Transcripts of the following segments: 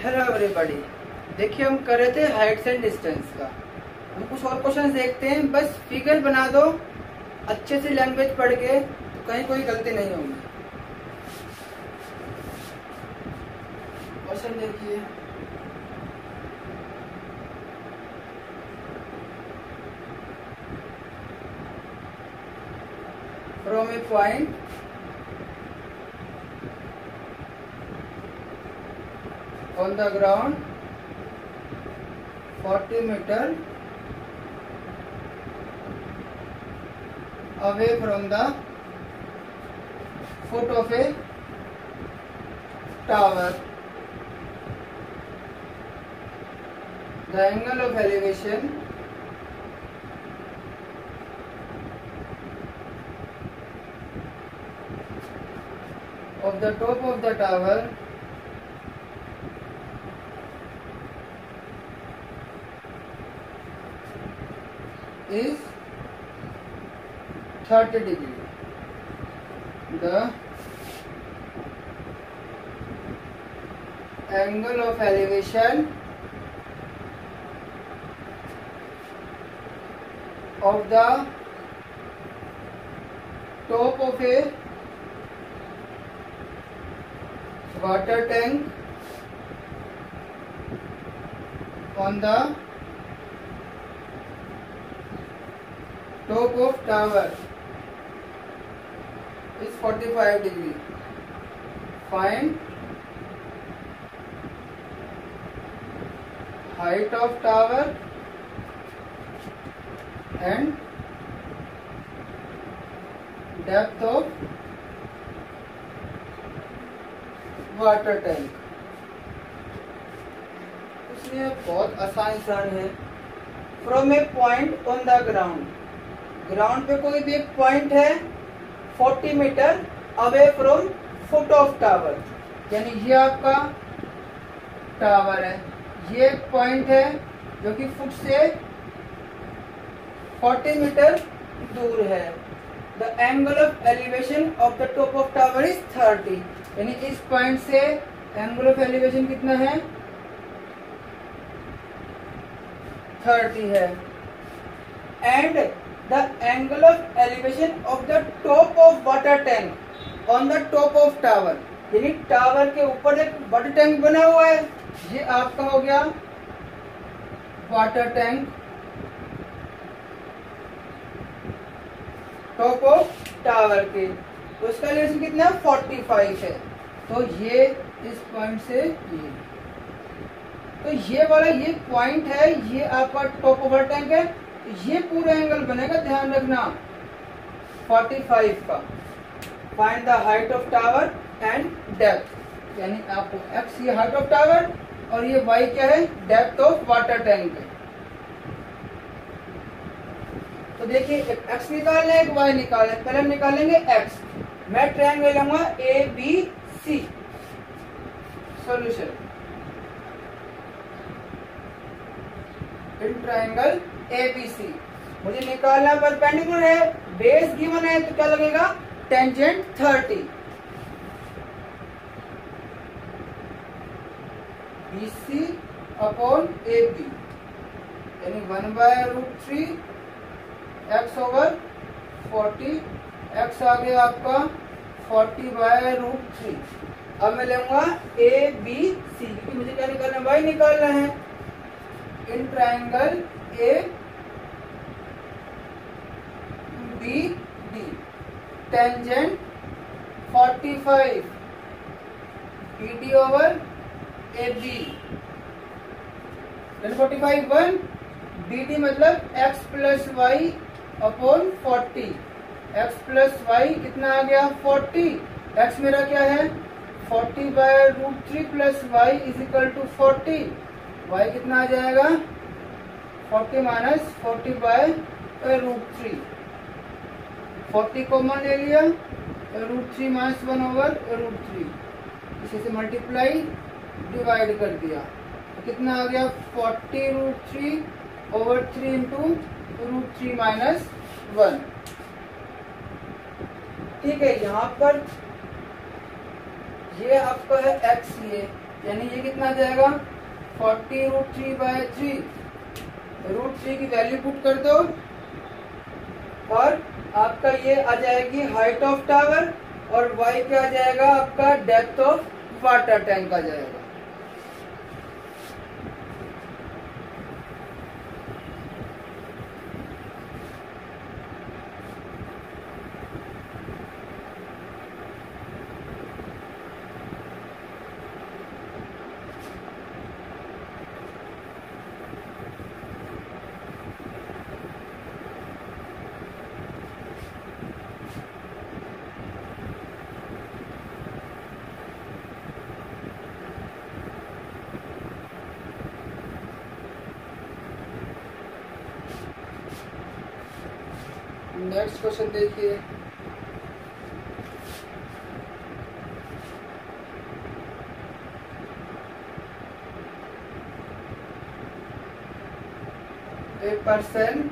Hello everybody. देखिए हम कर रहे थे हाइट्स एंड डिस्टेंस का। हम कुछ और क्वेश्चंस देखते हैं। बस फिगर बना दो अच्छे से लैंग्वेज पढ़ के, तो कहीं कोई गलती नहीं होगी। क्वेश्चन देखिए, from a point on the ground 40 meter away from the foot of a tower, the angle of elevation of the top of the tower is 30 degree. The angle of elevation of the top of a water tank on the top of tower is 45 degree. Find height of tower and depth of water tank. इसलिए बहुत आसान है। From a point on the ground, ground पे कोई भी एक point है 40 metre away from foot of tower, यानी ये आपका टावर है, ये एक पॉइंट है जो कि फुट से 40 मीटर दूर है। The angle of elevation of the top of tower is 30, यानी इस पॉइंट से एंगल ऑफ एलिवेशन कितना है, 30 है। And the angle of elevation of the top of water tank on the top of tower, यानी tower के ऊपर एक वाटर टैंक बना हुआ है, ये आपका हो गया water tank top of tower के। तो इसका एलिवेशन कितना है, 45 है। तो ये इस पॉइंट से ये, तो ये वाला ये पॉइंट है, ये आपका टॉप ऑफ वाटर टैंक है, ये पूरा एंगल बनेगा, ध्यान रखना 45 का। Find the height of tower and depth, यानी आपको x ये हाइट ऑफ टावर और ये y क्या है, डेप्थ ऑफ वाटर टैंक है। तो देखिए एक x निकालना है, एक y निकालना है। पहले हम निकालेंगे x। मैं ट्रायंगल लूंगा ABC। Solution in triangle ABC मुझे निकालना परपेंडिकुलर है, बेस गिवन है, तो क्या लगेगा, टेंजेंट 30। BC अपॉन AB, यानी 1/√3 x ओवर 40, x आ गया आपका 40/√3। अब मैं लूंगा ABC, क्योंकि मुझे क्या निकालना है, y निकालना है। In triangle ABD tangent 45 BD over AB, 45 1 BD मतलब x plus y upon 40। x plus y कितना आ गया, 40। x मेरा क्या है, 40/√3 plus y is equal to 40। y कितना आ जाएगा, 40 माइनस 40/√3। 40 कॉमन ले लिया, √3 माइनस 1/√3, इसे से मल्टीप्लाई डिवाइड कर दिया, तो कितना आ गया, 40√3/3 इंटू √3 माइनस 1। ठीक है, यहाँ पर ये आपका है x, ये यानी ये कितना आ जाएगा 40√3/3। √3 की वैल्यू पुट कर दो और आपका ये आ जाएगी हाइट ऑफ टावर और y क्या आ जाएगा आपका डेप्थ ऑफ वाटर टैंक आ जाएगा। नेक्स्ट क्वेश्चन देखिए, a person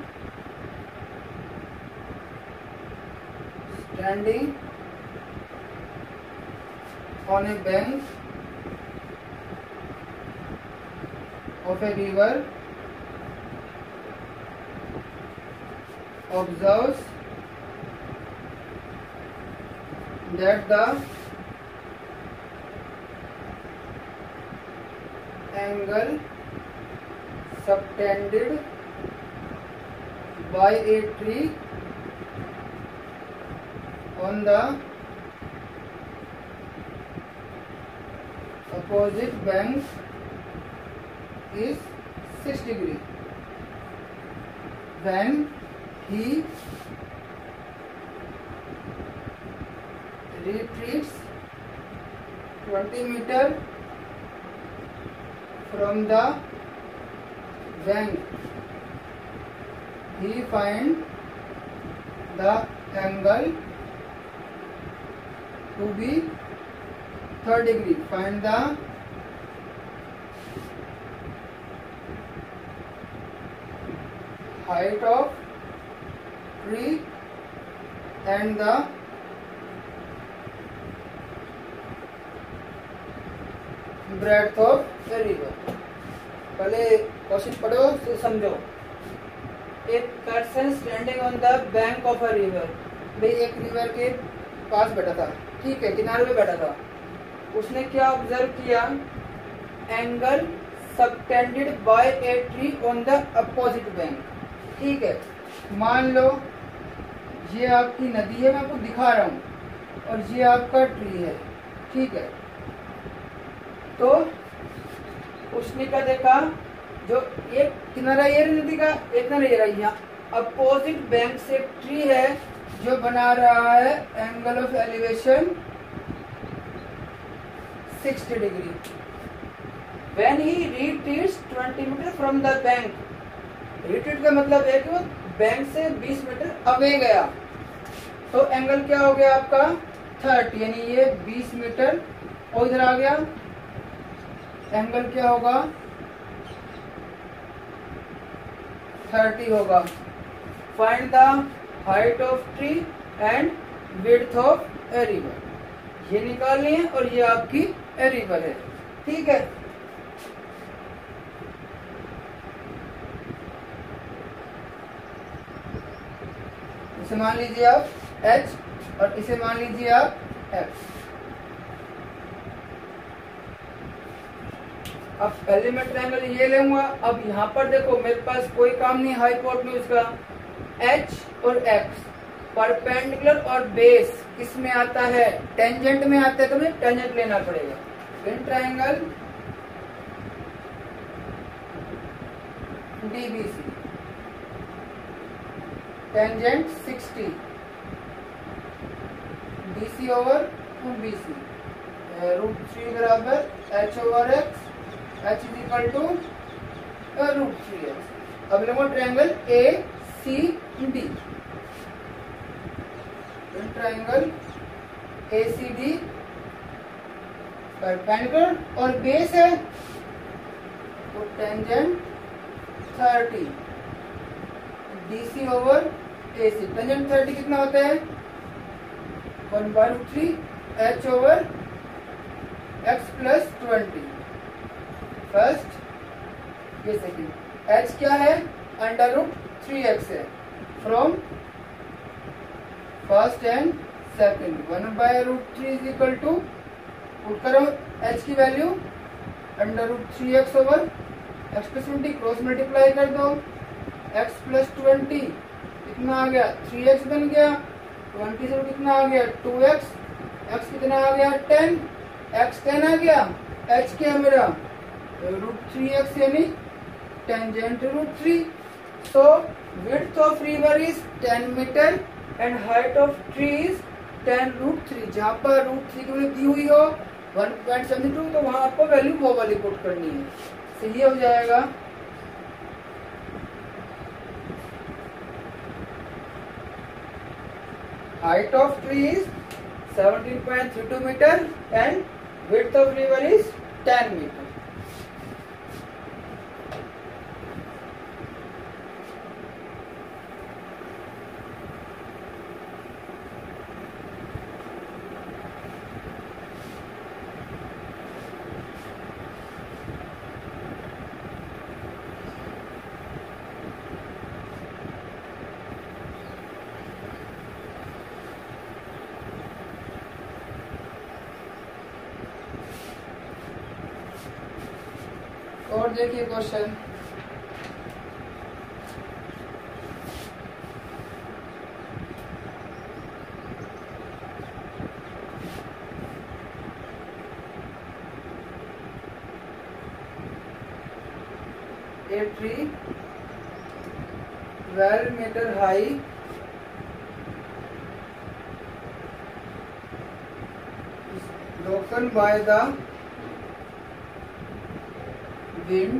standing on a bank of a river observes that the angle subtended by a tree on the opposite bank is 6 degree. When he retreats 20 meters from the bank, he finds the angle to be 3rd degree. Find the height of tree and the breadth of a river. पहले question पढ़ो तो समझो। एक person standing on the bank of a river, भाई एक river के पास बैठा था, ठीक है, किनारे पे बैठा था। उसने क्या ऑब्जर्व किया, angle subtended bye a tree on the opposite bank, ठीक है। मान लो ये आपकी नदी है, मैं आपको दिखा रहा हूँ, और ये आपका ट्री है, ठीक है। तो उसने क्या देखा, जो एक किनारा ये नदी का, एक किनारा ये रहा, अपोजिट बैंक से ट्री है जो बना रहा है angle of elevation 60 degree. When he retreats 20 metre from the bank, retreat का मतलब है कि वो बैंक से 20 मीटर अवे गया, तो एंगल क्या हो गया आपका 30, यानी ये 20 मीटर और इधर आ गया, एंगल क्या होगा 30 होगा। Find the height of tree and width of a river, ये निकालनी है और ये आपकी ए रिवर है, ठीक है। इसे मान लीजिए आप h और इसे मान लीजिए आप x। अब पहले मैं ट्रायंगल ये लूंगा। अब यहाँ पर देखो मेरे पास कोई काम नहीं हाइपोटेन्यूज का, h और x परपेंडिकुलर और बेस किसमें आता है, टेंजेंट में आता है, तो मुझे टेंजेंट लेना पड़ेगा। In triangle DBC tangent 60, BC over BC, √3 बराबर h over x, h is equal to √3x। अब लूंगा triangle ACD, triangle ACD perpendicular और बेस है, तो tangent 30, DC over AC। Tangent 30 कितना होता है 1/√3 h over x plus 20। First, ये सेकेंड। एच क्या है? अंडर रूट 3x है। From first and second 1/√3 is equal to, put करो h की value under root 3x over x plus 20, cross multiply कर दो, x प्लस 20 कितना आ गया? 3x बन गया। 20 से कितना आ गया? 2x, x कितना आ गया? 10, x 10 आ गया। h क्या है मेरा? √3x यानी tangent √3। So width of river is 10 meter and height of tree is 10√3। जहाँ पर √3 की वैल्यू दी हुई हो 1.72 तो वहां आपको वैल्यू वो वाली पुट करनी है। तो ये हो जाएगा height of tree is 17.32 meter and width of river is 10 meter। और देखिए question, a tree 12 meter high is broken by the wind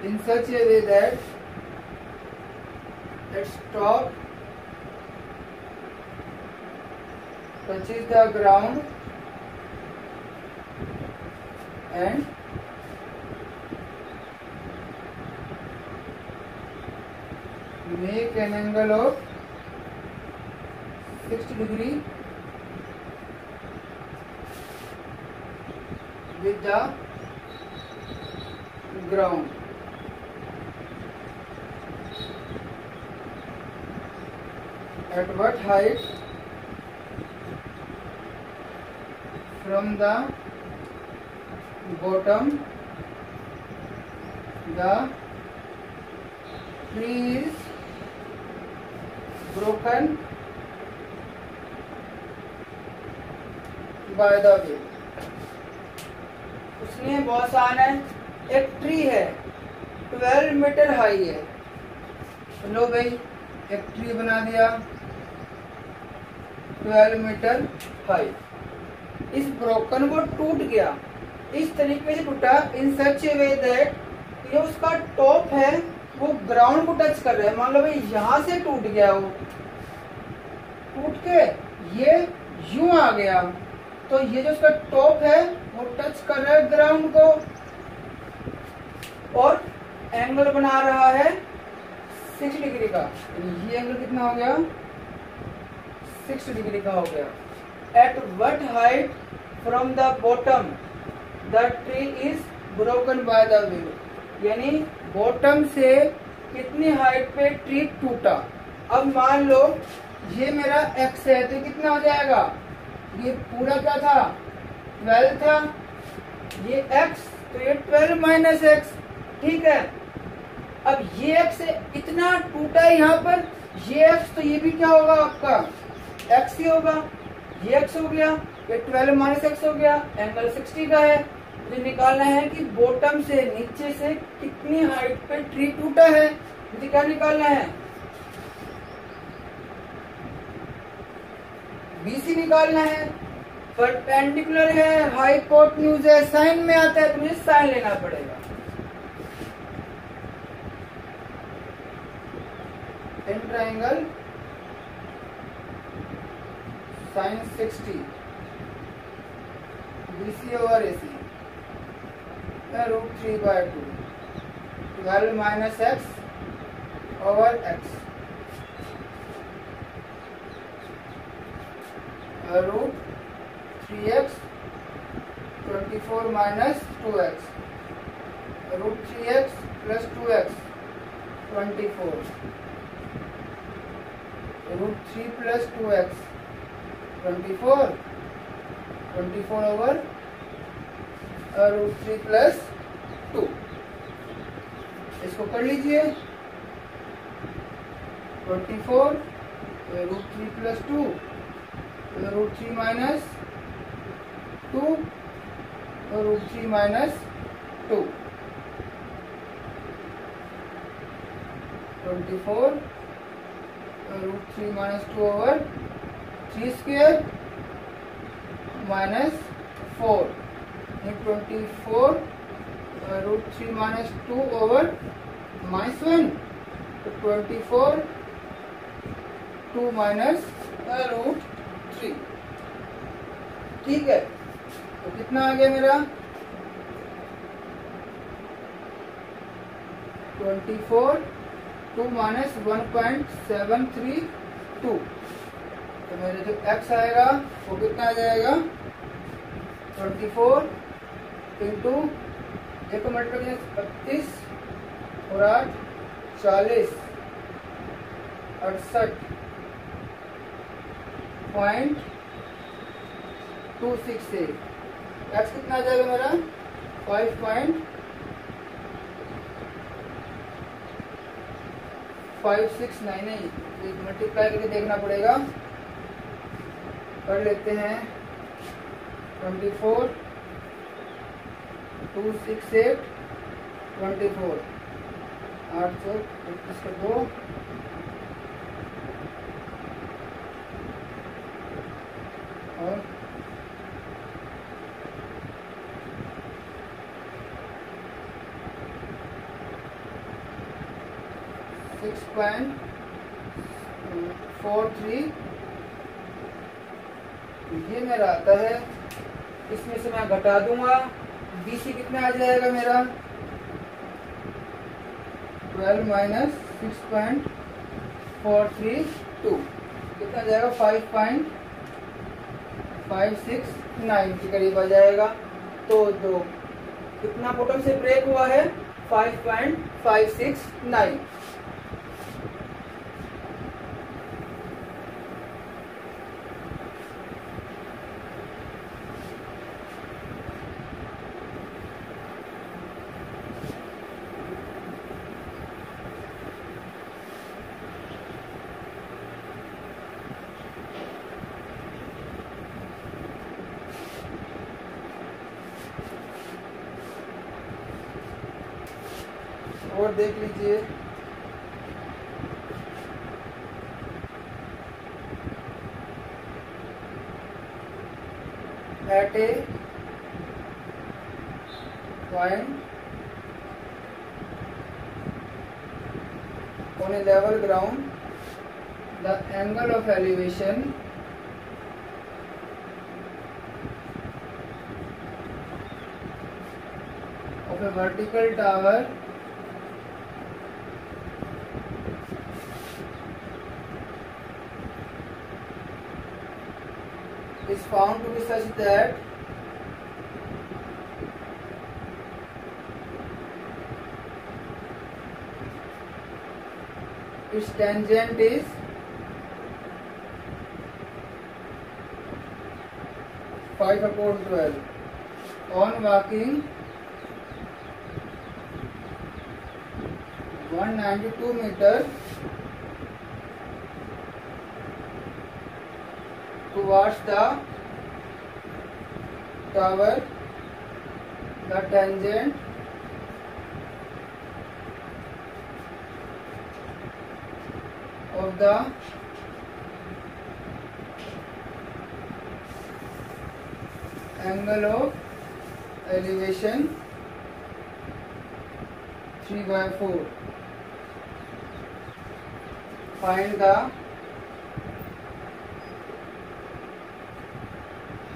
in such a way that its top touches the ground and make an angle of 60 degree with the ground। At what height from the bottom the tree is broken by the wind। उसने बहुत आसान है, एक tree है 12 metre high है। लो भाई एक tree बना दिया 12 मीटर हाई। इस ब्रोकन वो टूट गया, इस तरीके से टूटा इन सच ए वे दैट ये उसका टॉप है वो ग्राउंड को टच कर रहा है। मान लो भाई यहाँ से टूट गया, वो टूट के ये यूं आ गया, तो ये जो उसका टॉप है वो टच कर रहा है ग्राउंड को और एंगल बना रहा है 60 डिग्री का। ये एंगल कितना हो गया? 60 डिग्री का हो गया। At what height from the bottom the tree is broken by the wind, यानी बॉटम से कितनी हाइट पे ट्री टूटा। अब मान लो ये मेरा x है तो कितना हो जाएगा? ये पूरा क्या था? 12 था, ये x तो ये 12 माइनस x, ठीक है। अब ये x इतना टूटा है यहाँ पर, ये x तो ये भी क्या होगा आपका? x ही होगा। ये x हो गया, ये 12 माइनस x हो गया, एंगल 60 का है। मुझे निकालना है कि बॉटम से नीचे से कितनी हाइट पे ट्री टूटा है। मुझे क्या निकालना है? BC निकालना है। परपेंडिकुलर है, हाइपोटेन्यूज है, साइन में आता है तो मुझे साइन लेना पड़ेगा। In triangle sine 60 BC over AC √3/2 12 minus x over x √3x 24 minus 2x, root 3x plus 2x 24, root 3 plus 2x 24, 24 over root 3 plus 2। इसको कर लीजिए, 24 रूट 3 प्लस 2, रूट 3 माइनस 2 और root 3 minus 2, 24 root 3 minus 2 over 3 square minus 4, 24 root 3 minus 2 over -1, तो 24 2 minus root 3। ठीक है, तो कितना आ गया मेरा 24 2 माइनस 1.732। तो मेरे जो x आएगा वो कितना आ जाएगा 24 इंटू एक मल्टीप्लाई 32 और 8 40 68.268। x कितना आ जाएगा मेरा 5.569। नहीं, मल्टीप्लाई करके देखना पड़ेगा। कर लेते हैं 24 268 24 832 का 2 और 6.43। ये मेरा आता है, इसमें से मैं घटा दूंगा, BC कितना आ जाएगा मेरा 12 माइनस 6.432 कितना आ जाएगा 5.569 के करीब आ जाएगा। तो दो कितना बॉटम से ब्रेक हुआ है 5.569। और देख लीजिए at a point on a level ground the angle of elevation of a vertical tower is found to be such that its tangent is 5/12 on walking 192 meters towards the tower, the tangent of the angle of elevation 3/4. Find the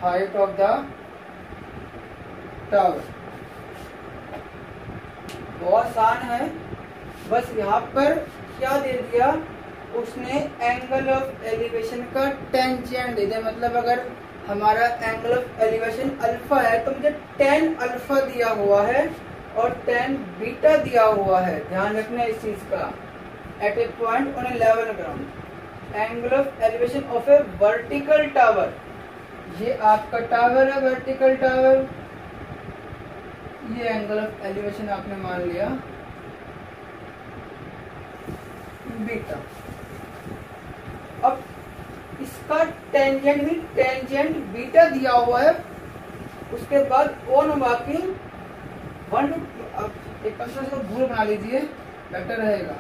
height of the tower. बहुत आसान है, बस यहाँ पर क्या दे दिया उसने, angle of elevation का टेंजेंट दे दिया। मतलब अगर हमारा एंगल ऑफ एलिवेशन अल्फा है, तो मुझे tan अल्फा दिया हुआ है और tan बीटा दिया हुआ है। ध्यान रखना इस चीज का। At a point on a level ground angle of elevation of a vertical tower, ये आपका टावर है वर्टिकल टावर, ये एंगल ऑफ एलिवेशन आपने मान लिया बीटा। अब इसका टेंजेंट भी टेंजेंट बीटा दिया हुआ है, उसके बाद ऑन वाकिंग 1 टू, अब एक कंसेप्ट को भूल बना लीजिए बेटर रहेगा।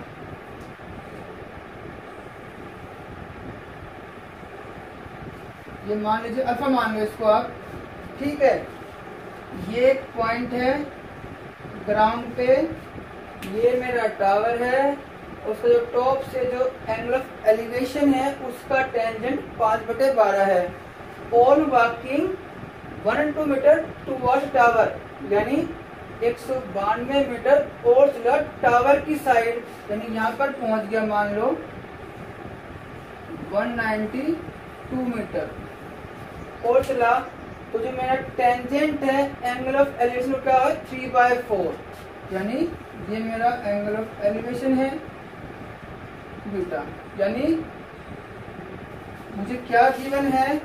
ये मान लीजिए अल्फा मान लो इसको आप, ठीक है। ये एक पॉइंट है ग्राउंड पे, ये मेरा टावर है, उसका जो टॉप से जो एंगल ऑफ एलिवेशन है उसका टेंजेंट 5/12 है। All walking 102 metre toward tower, यानी 192 मीटर और चला टावर की साइड, यानी यहाँ पर पहुंच गया मान लो 192 मीटर और चला, तो जो मेरा टेंजेंट है एंगल ऑफ एलिवेशन का है 3/4, यानी ये मेरा एंगल ऑफ एलिवेशन है बीटा। यानी मुझे क्या गिवन है,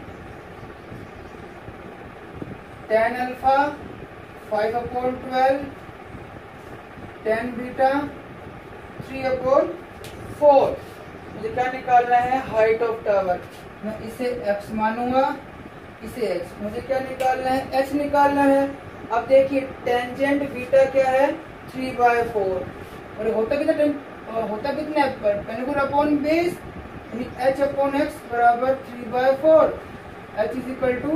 tan अल्फा 5/12, tan बीटा 3/4। मुझे क्या निकालना है, हाइट ऑफ टावर। मैं इसे x मानूंगा, इसे x। मुझे क्या निकालना है, h निकालना है। अब देखिए टेंजेंट बीटा क्या है 3/4, और होता कितना है पेनिकुलर अपॉन बेस, यानी h/x बराबर 3/4, h is equal to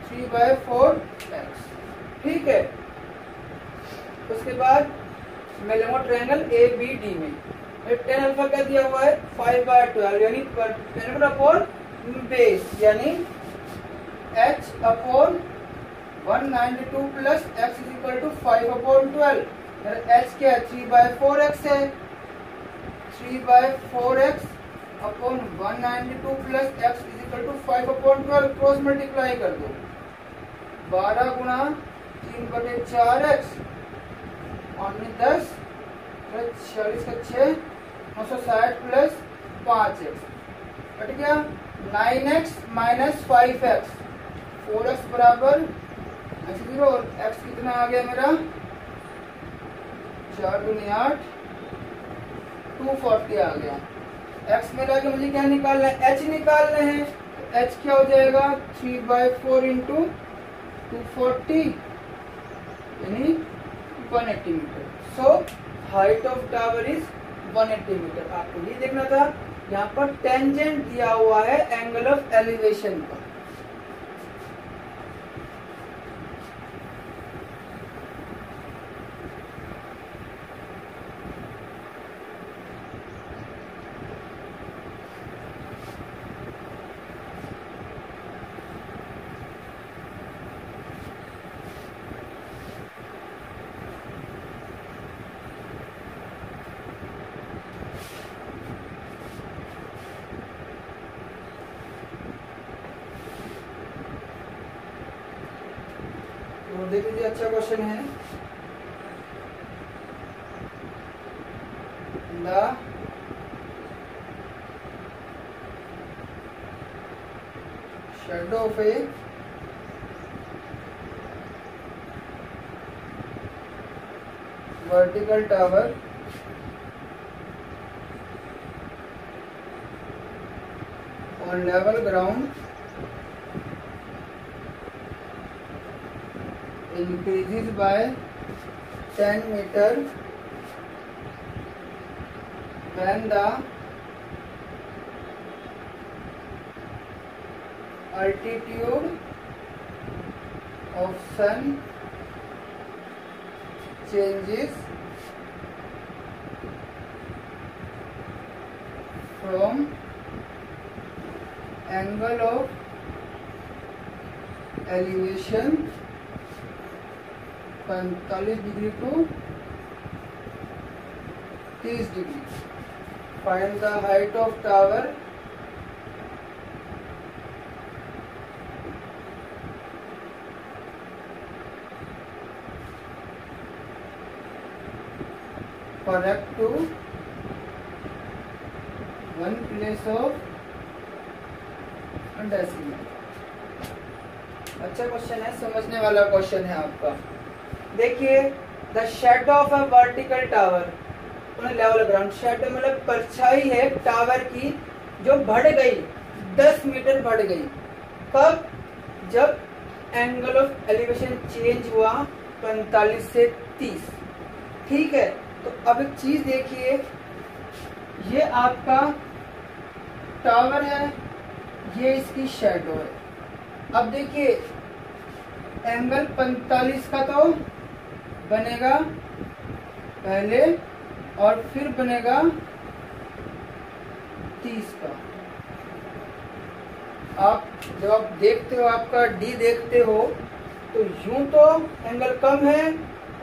3/4x, ठीक है। उसके बाद मैं लूंगा ट्रायंगल ABD में tan अल्फा क्या दिया हुआ है 5/12, यानी पेनिकुलर अपॉन बेस, यानी h/192 plus x is equal to 5/12। h क्या है 3/4x है, 3/4x upon 192 plus x is equal to 5/12। Cross multiply कर दो, 12 गुणा 3/4x और 10 46 का 6 960 प्लस 5x कट गया 9x माइनस 5x, 4x बराबर 0 और x कितना आ गया मेरा 4 दूनी 8, 240 आ गया। x में लगे मुझे क्या निकालना है, h निकालना है। h क्या हो जाएगा 3/4 इंटू 240, यानी 180 metre. So height of tower is 180 metre. आपको ये देखना था, यहाँ पर टेंजेंट दिया हुआ है एंगल ऑफ एलिवेशन का। तो देख लीजिए अच्छा क्वेश्चन है। The shadow of a vertical tower on level ground increases by 10 meter when the altitude of sun changes from angle of elevation 45 degree to 30 degree. Find the height of tower correct to one place of decimal. अच्छा question है, समझने वाला question है आपका। देखिए, the shadow of a vertical tower level ground. Shadow मतलब परछाई है टावर की जो बढ़ गई, 10 मीटर बढ़ गई। कब? जब एंगल ऑफ एलिवेशन चेंज हुआ 45 से 30। ठीक है, तो अब एक चीज देखिए, ये आपका टावर है, ये इसकी शेडो है। अब देखिए, एंगल 45 का तो बनेगा पहले और फिर बनेगा 30 का। आप जब आप देखते हो, आपका डी देखते हो, तो यूं तो एंगल कम है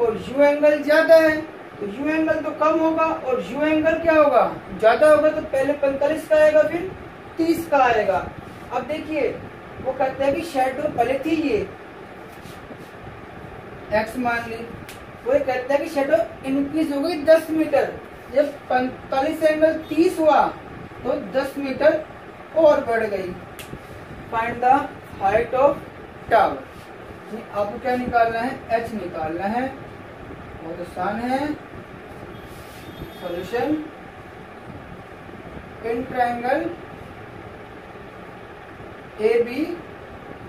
और यू एंगल ज्यादा है, तो यू एंगल तो कम होगा और यू एंगल क्या होगा? ज्यादा होगा। तो पहले 45 का आएगा, फिर 30 का आएगा। अब देखिए, वो कहते हैं कि शेडो पहले थी ये एक्स मान ली, वो कहता है कि शेडो इंक्रीज हो गई 10 मीटर। जब 45 एंगल 30 हुआ तो 10 मीटर और बढ़ गई। Find the height of tower. आपको क्या निकालना है? एच निकालना है। बहुत आसान है। Solution, in triangle A B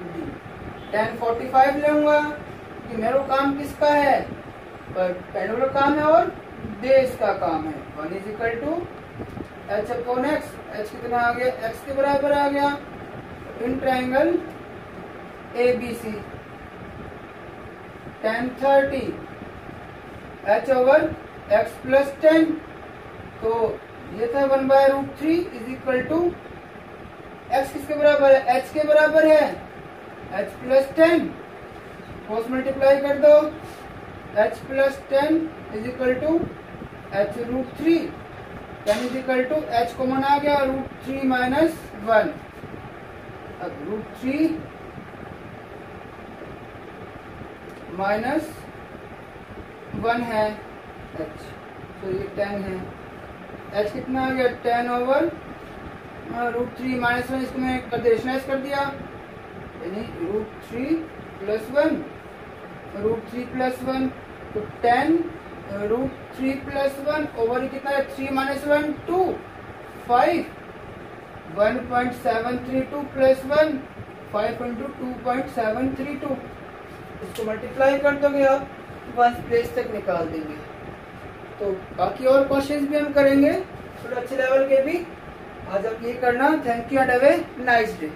D 1045 लूंगा कि मेरा काम किसका है? पेंडुलर काम है और बेस का काम है। 1 = एच अपॉन एक्स। एच कितना आ गया? एक्स के बराबर आ गया। In triangle A B C 1030 H over X plus 10। तो ये था 1/√3 = एक्स किसके बराबर है? एच के बराबर है, एच प्लस 10। क्रॉस मल्टीप्लाई कर दो, H plus 10 = h√3। 10 = h common आ गया, √3 - 1। अब √3 - 1 है h, तो ये 10 है। h कितना आ गया? 10 ओवर √3 - 1। इसको मैं रेशनलाइज कर दिया, यानी √3 + 1, √3 + 1, तो 10 √3 + 1 ओवर कितना है? 3 - 1 2, 5 1.732 + 1 5 × 2.732। इसको मल्टीप्लाई कर दोगे आप, 1 प्लेस तक निकाल देंगे। तो बाकी और क्वेश्चंस भी हम करेंगे थोड़ा अच्छे लेवल के भी। आज आप ये करना। Thank you and have a nice day.